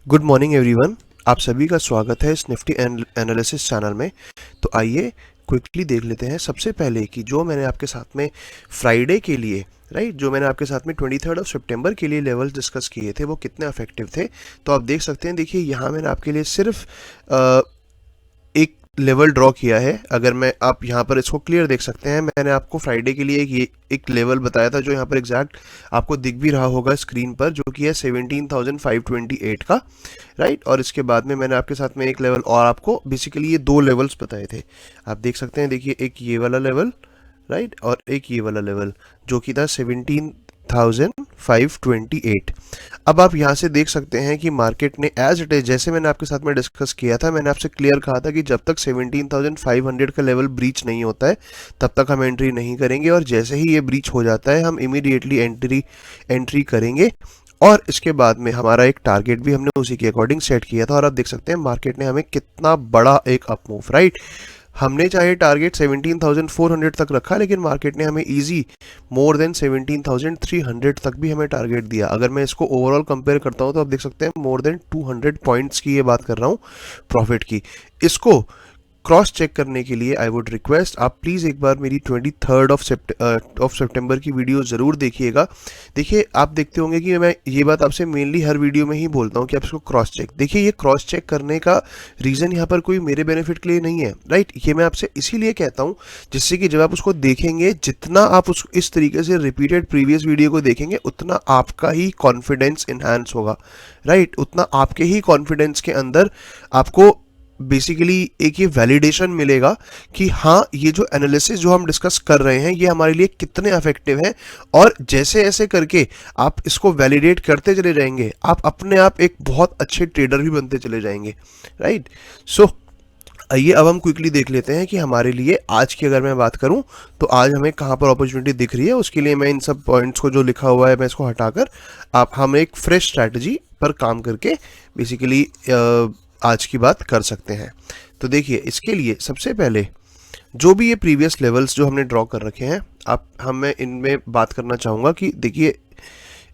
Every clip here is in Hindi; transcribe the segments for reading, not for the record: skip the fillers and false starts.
Good morning everyone. आप सभी का स्वागत है इस निफ्टी एनालिसिस चैनल में। तो आइए क्विकली देख लेते हैं सबसे पहले कि जो मैंने आपके साथ में फ्राइडे के लिए जो मैंने आपके साथ में 23 सितंबर के लिए लेवल्स डिस्कस किए थे वो कितने इफेक्टिव थे। तो आप देख सकते हैं, देखिए यहाँ मैंने आपके लिए सिर्फ एक लेवल ड्रॉ किया है। अगर मैं आप यहाँ पर इसको क्लियर देख सकते हैं, मैंने आपको फ्राइडे के लिए एक लेवल बताया था जो यहाँ पर एग्जैक्ट आपको दिख भी रहा होगा स्क्रीन पर, जो कि है 17,528 का, राइट। और इसके बाद में मैंने आपके साथ में एक लेवल और आपको बेसिकली ये दो लेवल्स बताए थे। आप देख सकते हैं, देखिए एक ये वाला लेवल, राइट, और एक ये वाला लेवल जो कि था 17,528। अब आप यहाँ से देख सकते हैं कि मार्केट ने एज इट इज, जैसे मैंने आपके साथ में डिस्कस किया था, मैंने आपसे क्लियर कहा था कि जब तक 17,500 का लेवल ब्रीच नहीं होता है तब तक हम एंट्री नहीं करेंगे, और जैसे ही ये ब्रीच हो जाता है हम इमीडिएटली एंट्री करेंगे। और इसके बाद में हमारा एक टारगेट भी हमने उसी के अकॉर्डिंग सेट किया था, और आप देख सकते हैं मार्केट ने हमें कितना बड़ा एक अप मूव, राइट। हमने चाहे टारगेट 17,400 तक रखा, लेकिन मार्केट ने हमें इजी मोर देन 17,300 तक भी हमें टारगेट दिया। अगर मैं इसको ओवरऑल कंपेयर करता हूं तो आप देख सकते हैं मोर देन 200 पॉइंट्स की ये बात कर रहा हूं प्रॉफिट की। इसको क्रॉस चेक करने के लिए आई वुड रिक्वेस्ट आप प्लीज़ एक बार मेरी 23 सितंबर की वीडियो ज़रूर देखिएगा। देखिए आप देखते होंगे कि मैं ये बात आपसे मेनली हर वीडियो में ही बोलता हूँ कि आप इसको क्रॉस चेक देखिए। ये क्रॉस चेक करने का रीज़न यहाँ पर कोई मेरे बेनिफिट के लिए नहीं है, राइट। ये मैं आपसे इसीलिए कहता हूँ जिससे कि जब आप उसको देखेंगे, जितना आप उस इस तरीके से रिपीटेड प्रीवियस वीडियो को देखेंगे, उतना आपका ही कॉन्फिडेंस इन्हांस होगा, राइट। उतना आपके ही कॉन्फिडेंस के अंदर आपको बेसिकली एक ये वैलिडेशन मिलेगा कि हाँ, ये जो एनालिसिस जो हम डिस्कस कर रहे हैं ये हमारे लिए कितने इफेक्टिव है। और जैसे ऐसे करके आप इसको वैलिडेट करते चले जाएंगे, आप अपने आप एक बहुत अच्छे ट्रेडर भी बनते चले जाएंगे, राइट। सो आइए अब हम क्विकली देख लेते हैं कि हमारे लिए आज की अगर मैं बात करूं तो आज हमें कहां पर अपॉर्चुनिटी दिख रही है। उसके लिए मैं इन सब पॉइंट्स को जो लिखा हुआ है मैं इसको हटाकर हम एक फ्रेश स्ट्रैटेजी पर काम करके बेसिकली आज की बात कर सकते हैं। तो देखिए इसके लिए सबसे पहले जो भी ये प्रीवियस लेवल्स जो हमने ड्रॉ कर रखे हैं, मैं इनमें बात करना चाहूँगा कि देखिए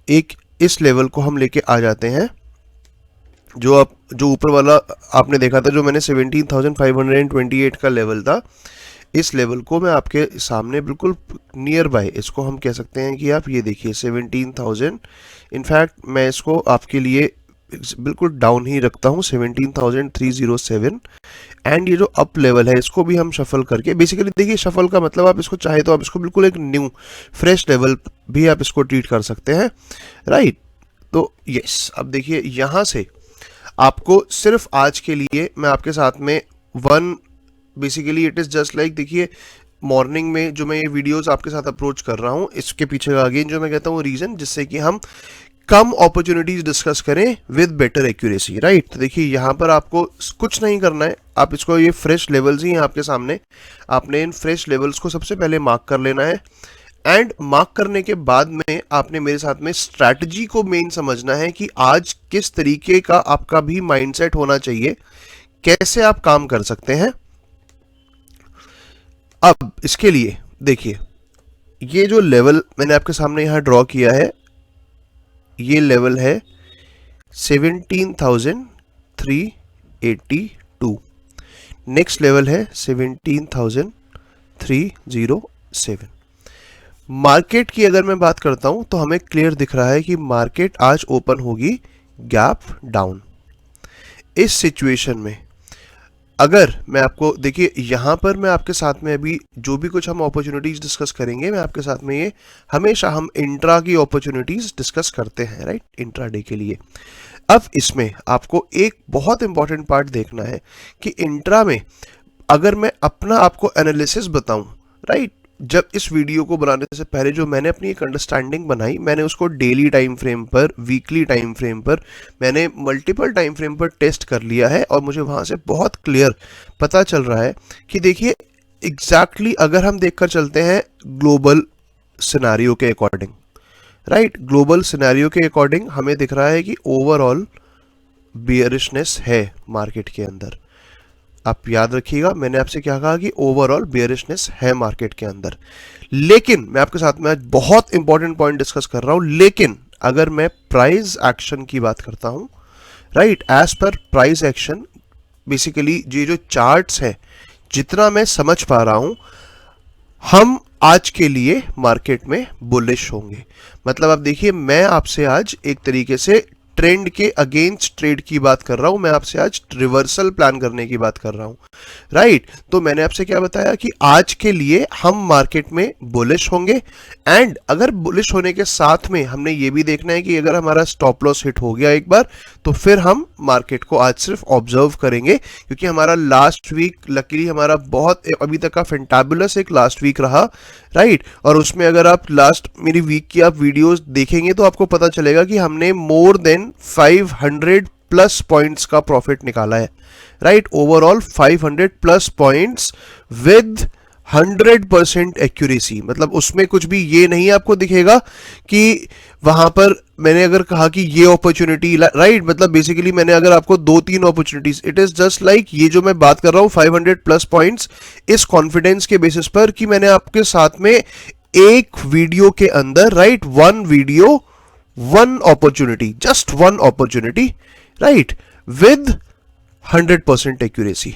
एक इस लेवल को हम लेके आ जाते हैं, जो ऊपर वाला आपने देखा था, जो मैंने 17,528 का लेवल था। इस लेवल को मैं आपके सामने बिल्कुल नियर बाय, इसको हम कह सकते हैं कि आप ये देखिए 17,000, इनफैक्ट मैं इसको आपके लिए बिल्कुल डाउन ही रखता हूँ 17,307। एंड ये जो अप लेवल है इसको भी हम शफल करके, बेसिकली देखिए शफल का मतलब आप इसको चाहे तो आप इसको बिल्कुल एक न्यू फ्रेश लेवल भी आप इसको ट्रीट कर सकते हैं, राइट। तो यस, अब देखिए यहाँ से आपको सिर्फ आज के लिए मैं आपके साथ में basically it is just like, देखिए मॉर्निंग में जो मैं ये वीडियोस आपके साथ अप्रोच कर रहा हूँ, इसके पीछे का अगेन जो मैं कहता हूँ रीज़न, जिससे कि हम कम अपॉर्चुनिटीज डिस्कस करें विद बेटर एक्यूरेसी, राइट। तो देखिए यहाँ पर आपको कुछ नहीं करना है, आप इसको, ये फ्रेश लेवल्स ही हैं आपके सामने, आपने इन फ्रेश लेवल्स को सबसे पहले मार्क कर लेना है। एंड मार्क करने के बाद में आपने मेरे साथ में स्ट्रैटेजी को मेन समझना है कि आज किस तरीके का आपका भी माइंडसेट होना चाहिए, कैसे आप काम कर सकते हैं। अब इसके लिए देखिए ये जो लेवल मैंने आपके सामने यहां ड्रॉ किया है, ये लेवल है 17,382। नेक्स्ट लेवल है 17,307। मार्केट की अगर मैं बात करता हूं तो हमें क्लियर दिख रहा है कि मार्केट आज ओपन होगी गैप डाउन। इस सिचुएशन में अगर मैं आपको, देखिए यहाँ पर मैं आपके साथ में अभी जो भी कुछ हम अपॉर्चुनिटीज डिस्कस करेंगे, मैं आपके साथ में ये हमेशा हम इंट्रा की अपॉर्चुनिटीज डिस्कस करते हैं, राइट, इंट्रा डे के लिए। अब इसमें आपको एक बहुत इंपॉर्टेंट पार्ट देखना है कि इंट्रा में अगर मैं अपना आपको एनालिसिस बताऊं, राइट, जब इस वीडियो को बनाने से पहले जो मैंने अपनी एक अंडरस्टैंडिंग बनाई, मैंने उसको डेली टाइम फ्रेम पर, वीकली टाइम फ्रेम पर, मैंने मल्टीपल टाइम फ्रेम पर टेस्ट कर लिया है, और मुझे वहाँ से बहुत क्लियर पता चल रहा है कि देखिए एग्जैक्टली अगर हम देखकर चलते हैं ग्लोबल सिनेरियो के अकॉर्डिंग, राइट, ग्लोबल सिनेरियो के अकॉर्डिंग हमें दिख रहा है कि ओवरऑल बियरिशनेस है मार्केट के अंदर। आप याद रखिएगा मैंने आपसे क्या कहा कि ओवरऑल बेयरिशनेस है मार्केट के अंदर। लेकिन मैं आपके साथ में आज बहुत इंपॉर्टेंट पॉइंट डिस्कस कर रहा हूं, लेकिन अगर मैं प्राइस एक्शन की बात करता हूं, राइट, एज पर प्राइस एक्शन बेसिकली ये जो चार्ट्स हैं, जितना मैं समझ पा रहा हूं, हम आज के लिए मार्केट में बुलिश होंगे। मतलब आप देखिए, मैं आपसे आज एक तरीके से ट्रेंड के अगेंस्ट ट्रेड की बात कर रहा हूं, मैं आपसे आज रिवर्सल प्लान करने की बात कर रहा हूं, राइट। तो मैंने आपसे क्या बताया कि आज के लिए हम मार्केट में बुलिश होंगे, एंड अगर बुलिश होने के साथ में हमने ये भी देखना है कि अगर हमारा स्टॉप लॉस हिट हो गया एक बार, तो फिर हम मार्केट को आज सिर्फ ऑब्जर्व करेंगे, क्योंकि हमारा लास्ट वीक लकीली हमारा बहुत अभी तक का फैंटाबुलस एक लास्ट वीक रहा, राइट। और उसमें अगर आप लास्ट मेरी वीक की आप वीडियोस देखेंगे तो आपको पता चलेगा कि हमने मोर देन 500 प्लस पॉइंट्स का प्रॉफिट निकाला है, right. Overall 500 plus points with 100% accuracy. मतलब उसमें कुछ भी ये नहीं आपको दिखेगा कि वहां पर मैंने अगर कहा कि ये अपॉर्चुनिटी, राइट, मतलब बेसिकली मैंने अगर आपको 2-3 opportunities, it is just like ये जो मैं बात कर रहा हूं 500 प्लस पॉइंट्स, इस कॉन्फिडेंस के बेसिस पर कि मैंने आपके साथ में एक वीडियो के अंदर, right, one video one opportunity, just one opportunity, right, with 100% accuracy.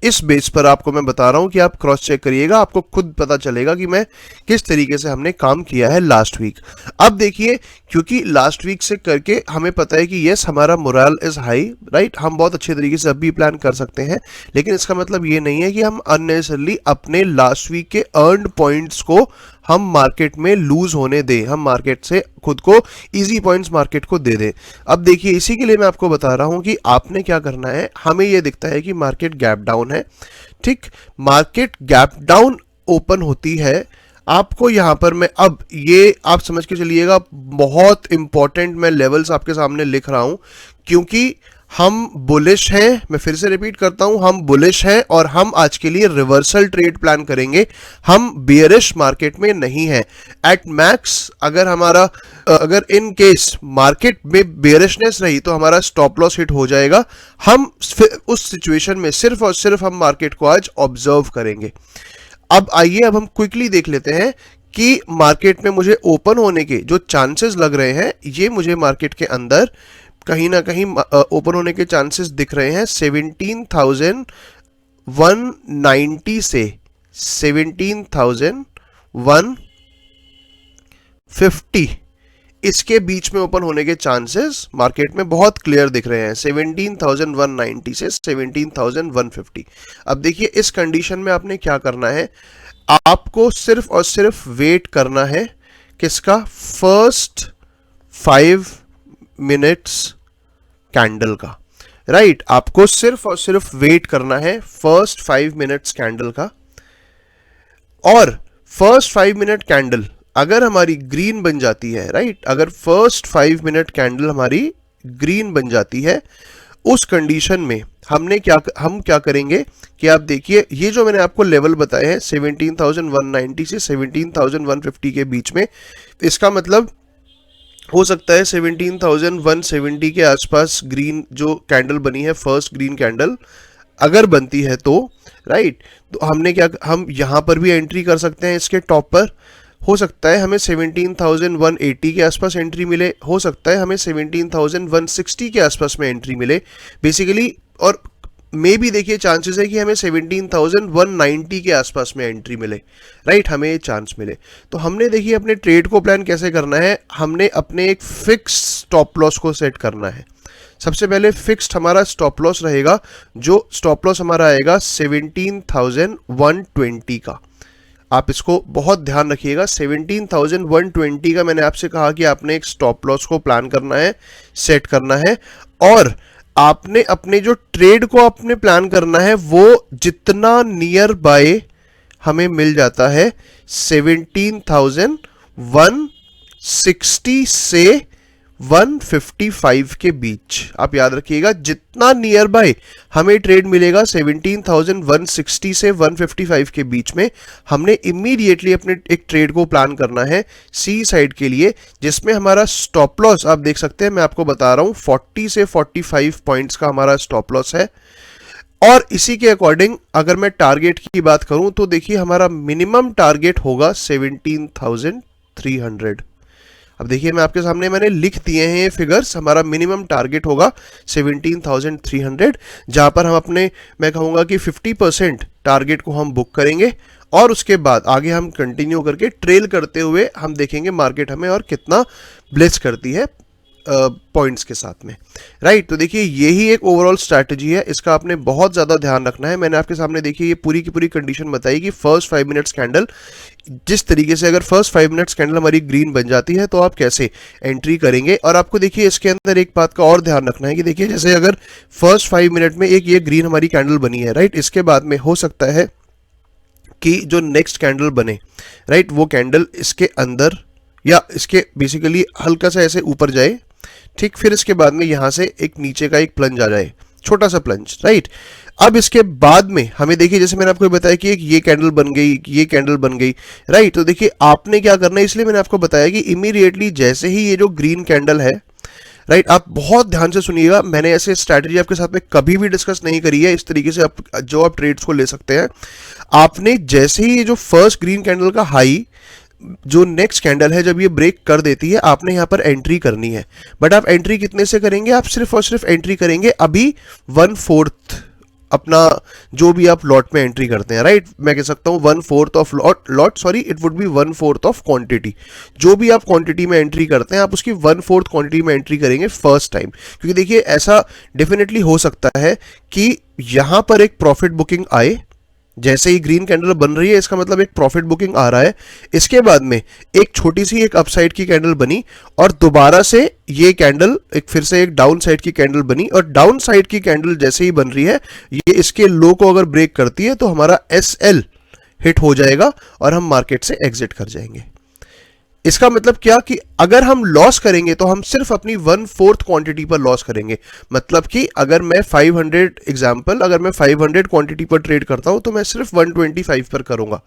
इस बेस पर आपको मैं बता रहा हूं कि आप क्रॉस चेक करिएगा, आपको खुद पता चलेगा कि मैं किस तरीके से हमने काम किया है लास्ट वीक। अब देखिए, क्योंकि लास्ट वीक से करके हमें पता है कि यस हमारा मोरल इज हाई, राइट, हम बहुत अच्छे तरीके से अब भी प्लान कर सकते हैं, लेकिन इसका मतलब ये नहीं है कि हम अननेसेसरली अपने लास्ट वीक के अर्नड पॉइंट्स को हम मार्केट में लूज होने दें, हम मार्केट से खुद को इजी पॉइंट्स मार्केट को दे दें। अब देखिए, इसी के लिए मैं आपको बता रहा हूं कि आपने क्या करना है। हमें यह दिखता है कि मार्केट गैप डाउन है, ठीक, मार्केट गैप डाउन ओपन होती है। आपको यहां पर मैं अब ये आप समझ के चलिएगा, बहुत इंपॉर्टेंट मैं लेवल्स आपके सामने लिख रहा हूं, क्योंकि हम बुलिश हैं, मैं फिर से रिपीट करता हूं, हम बुलिश हैं और हम आज के लिए रिवर्सल ट्रेड प्लान करेंगे, हम बेयरिश मार्केट में नहीं हैं। एट मैक्स अगर इन केस मार्केट में बेयरिशनेस रही तो हमारा स्टॉप लॉस हिट हो जाएगा। हम उस सिचुएशन में सिर्फ और सिर्फ हम मार्केट को आज ऑब्जर्व करेंगे। अब आइए, अब हम क्विकली देख लेते हैं कि मार्केट में मुझे ओपन होने के जो चांसेस लग रहे हैं, ये मुझे मार्केट के अंदर कहीं ना कहीं ओपन होने के चांसेस दिख रहे हैं 17,190 से 17,150, इसके बीच में ओपन होने के चांसेस मार्केट में बहुत क्लियर दिख रहे हैं, 17,190 से 17,150। अब देखिए, इस कंडीशन में आपने क्या करना है, आपको सिर्फ और सिर्फ वेट करना है किसका, फर्स्ट 5 मिनट्स कैंडल का, राइट। आपको सिर्फ और सिर्फ वेट करना है फर्स्ट 5 मिनट्स कैंडल का, और फर्स्ट 5 मिनट कैंडल अगर हमारी ग्रीन बन जाती है, राइट, अगर फर्स्ट 5 मिनट कैंडल हमारी ग्रीन बन जाती है, उस कंडीशन में हम क्या करेंगे कि आप देखिए, ये जो मैंने आपको लेवल बताए हैं 17,190 से 17,150 के बीच में, इसका मतलब हो सकता है 17,170 के आसपास ग्रीन जो कैंडल बनी है, फर्स्ट ग्रीन कैंडल अगर बनती है तो, राइट, तो हम यहां पर भी एंट्री कर सकते हैं। इसके टॉप पर हो सकता है हमें 17,180 के आसपास एंट्री मिले, हो सकता है हमें 17,160 के आसपास में एंट्री मिले बेसिकली, और मे भी देखिए चांसेस है कि हमें 17,190 के आसपास में एंट्री मिले, राइट, हमें ये चांस मिले। तो हमने देखिए अपने ट्रेड को प्लान कैसे करना है, हमने अपने एक फिक्स स्टॉप लॉस को सेट करना है। सबसे पहले फिक्स्ड हमारा स्टॉप लॉस रहेगा, जो स्टॉप लॉस हमारा आएगा 17,120 का। आप इसको बहुत ध्यान रखिएगा, 17,120 का मैंने आपसे कहा कि आपने एक स्टॉप लॉस को प्लान करना है, सेट करना है, और आपने अपने जो ट्रेड को आपने प्लान करना है वो जितना नियर बाय हमें मिल जाता है 17,160 से 155 के बीच। आप याद रखिएगा, जितना नियर बाय हमें ट्रेड मिलेगा 17,160 से 155 के बीच में, हमने इमीडिएटली अपने एक ट्रेड को प्लान करना है सी साइड के लिए, जिसमें हमारा स्टॉप लॉस आप देख सकते हैं, मैं आपको बता रहा हूं 40 से 45 पॉइंट्स का हमारा स्टॉप लॉस है। और इसी के अकॉर्डिंग अगर मैं टारगेट की बात करूं तो देखिए हमारा मिनिमम टारगेट होगा 17,300। अब देखिए मैं आपके सामने मैंने लिख दिए हैं ये फिगर्स। हमारा मिनिमम टारगेट होगा 17,300, जहां पर हम अपने, मैं कहूंगा कि 50% टारगेट को हम बुक करेंगे और उसके बाद आगे हम कंटिन्यू करके ट्रेल करते हुए हम देखेंगे मार्केट हमें और कितना ब्लेस करती है पॉइंट्स के साथ में, राइट। तो देखिए यही एक ओवरऑल स्ट्रैटेजी है, इसका आपने बहुत ज़्यादा ध्यान रखना है। मैंने आपके सामने देखिए ये पूरी की पूरी कंडीशन बताई कि फर्स्ट 5 मिनट्स कैंडल जिस तरीके से, अगर फर्स्ट 5 मिनट्स कैंडल हमारी ग्रीन बन जाती है तो आप कैसे एंट्री करेंगे। और आपको देखिए इसके अंदर एक बात का और ध्यान रखना है कि देखिए जैसे अगर फर्स्ट 5 मिनट में एक ये ग्रीन हमारी कैंडल बनी है, राइट, इसके बाद में हो सकता है कि जो नेक्स्ट कैंडल बने, राइट, वो कैंडल इसके अंदर या इसके बेसिकली हल्का सा ऐसे ऊपर जाए, ठीक, फिर इसके बाद में यहां से एक नीचे का एक प्लंज आ जाए, छोटा सा प्लंज, राइट। अब इसके बाद में हमें देखिए जैसे मैंने आपको बताया कि एक ये कैंडल बन गई, ये कैंडल बन गई, राइट। तो देखिए आपने क्या करना है, इसलिए मैंने आपको बताया कि इमीडिएटली जैसे ही ये जो ग्रीन कैंडल है, राइट, आप बहुत ध्यान से सुनिएगा, मैंने ऐसे स्ट्रैटेजी आपके साथ में कभी भी डिस्कस नहीं करी है इस तरीके से जो आप ट्रेड्स को ले सकते हैं। आपने जैसे ही ये जो फर्स्ट ग्रीन कैंडल का हाई, जो नेक्स्ट कैंडल है, जब ये ब्रेक कर देती है, आपने यहां पर एंट्री करनी है। बट आप एंट्री कितने से करेंगे, आप सिर्फ और सिर्फ एंट्री करेंगे अभी 1/4 अपना जो भी आप लॉट में एंट्री करते हैं, राइट। मैं कह सकता हूं 1/4 of lot, sorry, it would be 1/4 of quantity. जो भी आप क्वांटिटी में एंट्री करते हैं आप उसकी 1/4 क्वांटिटी में एंट्री करेंगे फर्स्ट टाइम, क्योंकि देखिए ऐसा डेफिनेटली हो सकता है कि यहां पर एक प्रॉफिट बुकिंग आए, जैसे ही ग्रीन कैंडल बन रही है इसका मतलब एक प्रॉफिट बुकिंग आ रहा है, इसके बाद में एक छोटी सी एक अपसाइड की कैंडल बनी और दोबारा से ये कैंडल एक फिर से एक डाउन साइड की कैंडल बनी, और डाउन साइड की कैंडल जैसे ही बन रही है ये इसके लो को अगर ब्रेक करती है तो हमारा SL हिट हो जाएगा और हम मार्केट से एग्जिट कर जाएंगे। इसका मतलब क्या कि अगर हम लॉस करेंगे तो हम सिर्फ अपनी 1/4 क्वांटिटी पर लॉस करेंगे। मतलब कि अगर मैं 500 अगर मैं 500 क्वांटिटी पर ट्रेड करता हूं तो मैं सिर्फ 125 पर करूंगा,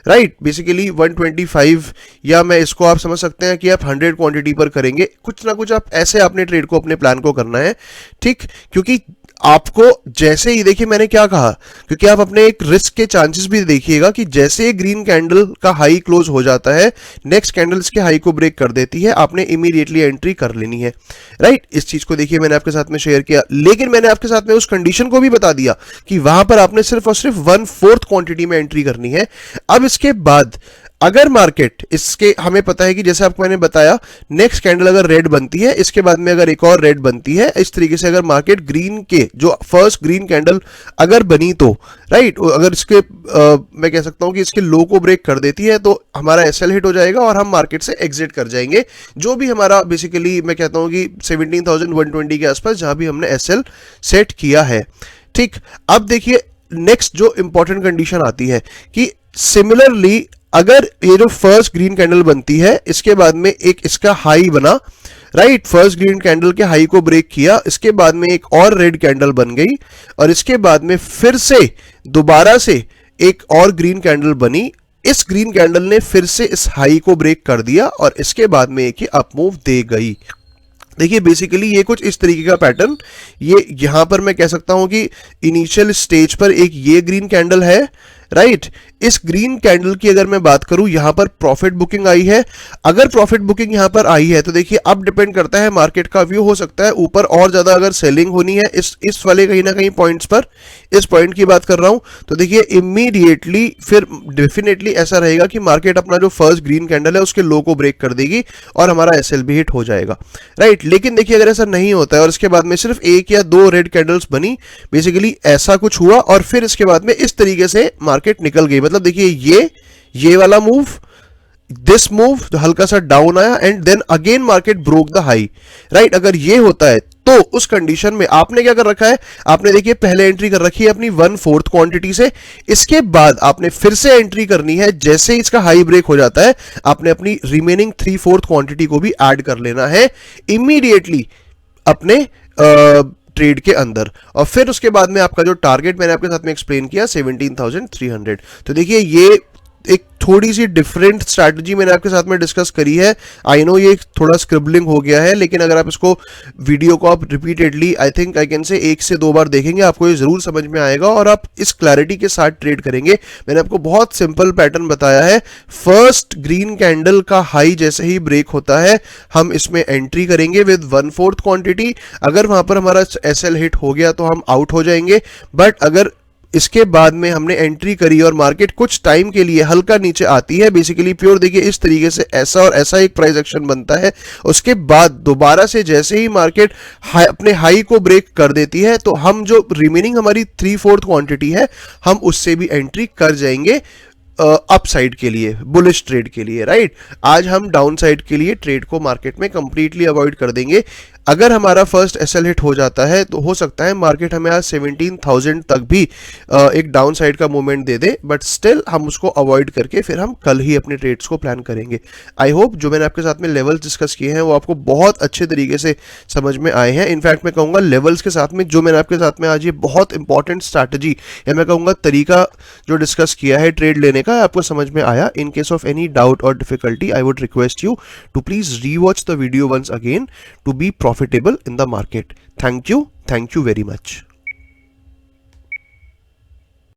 राइट। बेसिकली 125, या मैं इसको आप समझ सकते हैं कि आप 100 क्वांटिटी पर करेंगे, कुछ ना कुछ आप ऐसे अपने ट्रेड को, अपने प्लान को करना है, ठीक। क्योंकि आपको जैसे ही, देखिए मैंने क्या कहा, क्योंकि आप अपने एक रिस्क के चांसेस भी देखिएगा कि जैसे ग्रीन कैंडल का हाई क्लोज हो जाता है, नेक्स्ट कैंडल्स के हाई को ब्रेक कर देती है, आपने इमीडिएटली एंट्री कर लेनी है, राइट। इस चीज को देखिए मैंने आपके साथ में शेयर किया, लेकिन मैंने आपके साथ में उस कंडीशन को भी बता दिया कि वहां पर आपने सिर्फ और सिर्फ 1/4 क्वांटिटी में एंट्री करनी है। अब इसके बाद अगर मार्केट, इसके हमें पता है कि जैसे आपको मैंने बताया, नेक्स्ट कैंडल अगर रेड बनती है, इसके बाद में अगर एक और रेड बनती है, इस तरीके से अगर मार्केट ग्रीन के जो फर्स्ट ग्रीन कैंडल अगर बनी तो, राइट, अगर इसके मैं कह सकता हूं कि इसके लो को ब्रेक कर देती है तो हमारा SL हिट हो जाएगा और हम मार्केट से एग्जिट कर जाएंगे, जो भी हमारा बेसिकली मैं कहता हूं कि 17,120 के आसपास जहां भी हमने SL सेट किया है, ठीक। अब देखिए नेक्स्ट जो इंपॉर्टेंट कंडीशन आती है कि सिमिलरली अगर ये जो फर्स्ट ग्रीन कैंडल बनती है, इसके बाद में एक इसका हाई बना, राइट, फर्स्ट ग्रीन कैंडल के हाई को ब्रेक किया, इसके बाद में एक और रेड कैंडल बन गई और इसके बाद में फिर से दोबारा से एक और ग्रीन कैंडल बनी, इस ग्रीन कैंडल ने फिर से इस हाई को ब्रेक कर दिया और इसके बाद में एक ही अपमूव दे गई। देखिए बेसिकली ये कुछ इस तरीके का पैटर्न, ये यहां पर मैं कह सकता हूं कि इनिशियल स्टेज पर एक ये ग्रीन कैंडल है, राइट। इस ग्रीन कैंडल की अगर मैं बात करूं, यहां पर प्रॉफिट बुकिंग आई है। अगर प्रॉफिट बुकिंग यहां पर आई है तो देखिए अब डिपेंड करता है मार्केट का व्यू, हो सकता है ऊपर और ज्यादा अगर सेलिंग होनी है इस वाले कहीं ना कहीं पॉइंट्स पर, इस पॉइंट की बात कर रहा हूं, तो देखिए इमीडिएटली फिर डेफिनेटली ऐसा रहेगा कि मार्केट अपना जो फर्स्ट ग्रीन कैंडल है उसके लो को ब्रेक कर देगी और हमारा SL भी हिट हो जाएगा, राइट। लेकिन देखिए अगर ऐसा नहीं होता है और इसके बाद में सिर्फ एक या दो रेड कैंडल्स बनी, बेसिकली ऐसा कुछ हुआ और फिर इसके बाद में इस तरीके से मार्केट निकल गई, मतलब देखिए ये वाला मूव, दिस मूव जो हल्का सा डाउन आया and then again market broke the high, right. अगर ये होता है तो उस कंडीशन में आपने क्या कर रखा है, आपने देखिए पहले एंट्री कर रखी है अपनी 1/4 क्वांटिटी से, इसके बाद आपने फिर से एंट्री करनी है, जैसे ही इसका हाई ब्रेक हो जाता है आपने अपनी रिमेनिंग 3/4 क्वांटिटी को भी ऐड कर लेना है इमीडिएटली अपने ट्रेड के अंदर, और फिर उसके बाद में आपका जो टारगेट मैंने आपके साथ में एक्सप्लेन किया 17,300। तो देखिए ये एक थोड़ी सी डिफरेंट स्ट्रैटेजी मैंने आपके साथ में डिस्कस करी है। आई नो ये थोड़ा स्क्रिबलिंग हो गया है, लेकिन अगर आप इसको वीडियो को आप repeatedly I think I can say 1 से 2 बार देखेंगे आपको ये जरूर समझ में आएगा और आप इस क्लैरिटी के साथ ट्रेड करेंगे। मैंने आपको बहुत सिंपल पैटर्न बताया है। फर्स्ट ग्रीन कैंडल का हाई जैसे ही ब्रेक होता है हम इसमें एंट्री करेंगे विद 1/4 क्वांटिटी। अगर वहां पर हमारा एसएल हिट हो गया तो हम आउट हो जाएंगे, बट अगर इसके बाद में हमने एंट्री करी और मार्केट कुछ टाइम के लिए हल्का नीचे आती है, बेसिकली प्योर देखिए इस तरीके से ऐसा और ऐसा एक प्राइस एक्शन बनता है, उसके बाद दोबारा से जैसे ही मार्केट अपने हाई को ब्रेक कर देती है तो हम जो रिमेनिंग हमारी 3/4 क्वांटिटी है हम उससे भी एंट्री कर जाएंगे अपसाइड के लिए, बुलिश ट्रेड के लिए, राइट। आज हम डाउन साइड के लिए ट्रेड को मार्केट में कंप्लीटली अवॉइड कर देंगे। अगर हमारा फर्स्ट एसएल हिट हो जाता है तो हो सकता है मार्केट हमें आज 17,000 तक भी एक डाउन साइड का movement they they, but still हम उसको अवॉइड करके फिर हम कल ही अपने ट्रेड्स को प्लान करेंगे। आई होप जो मैंने आपके साथ में लेवल्स डिस्कस किए हैं वो आपको बहुत अच्छे तरीके से समझ में आए हैं। इनफैक्ट मैं कहूँगा लेवल्स के साथ में जो मैंने आपके साथ में आज ये बहुत इंपॉर्टेंट स्ट्रैटेजी या मैं कहूँगा तरीका जो डिस्कस किया है ट्रेड लेने का आपको समझ में आया। In case of any doubt और difficulty I would request you to please rewatch the video once again to be profitable in the market. Thank you very much.